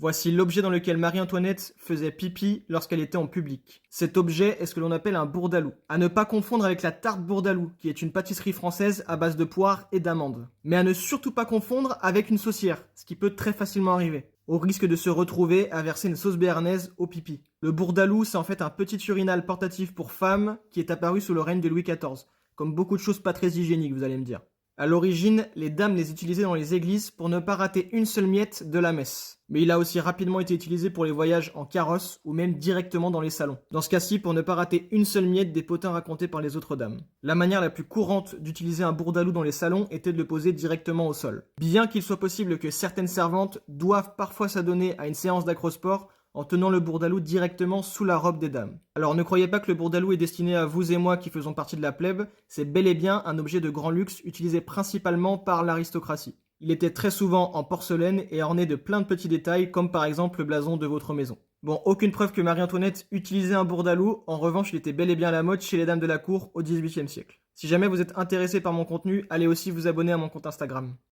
Voici l'objet dans lequel Marie-Antoinette faisait pipi lorsqu'elle était en public. Cet objet est ce que l'on appelle un bourdalou. À ne pas confondre avec la tarte bourdalou, qui est une pâtisserie française à base de poire et d'amandes. Mais à ne surtout pas confondre avec une saucière, ce qui peut très facilement arriver, au risque de se retrouver à verser une sauce béarnaise au pipi. Le bourdalou, c'est en fait un petit urinal portatif pour femmes qui est apparu sous le règne de Louis XIV. Comme beaucoup de choses pas très hygiéniques, vous allez me dire. À l'origine, les dames les utilisaient dans les églises pour ne pas rater une seule miette de la messe. Mais il a aussi rapidement été utilisé pour les voyages en carrosse ou même directement dans les salons. Dans ce cas-ci, pour ne pas rater une seule miette des potins racontés par les autres dames. La manière la plus courante d'utiliser un bourdalou dans les salons était de le poser directement au sol. Bien qu'il soit possible que certaines servantes doivent parfois s'adonner à une séance d'acrosport en tenant le bourdalou directement sous la robe des dames. Alors ne croyez pas que le bourdalou est destiné à vous et moi qui faisons partie de la plèbe, c'est bel et bien un objet de grand luxe utilisé principalement par l'aristocratie. Il était très souvent en porcelaine et orné de plein de petits détails comme par exemple le blason de votre maison. Bon, aucune preuve que Marie-Antoinette utilisait un bourdalou, en revanche il était bel et bien à la mode chez les dames de la cour au XVIIIe siècle. Si jamais vous êtes intéressé par mon contenu, allez aussi vous abonner à mon compte Instagram.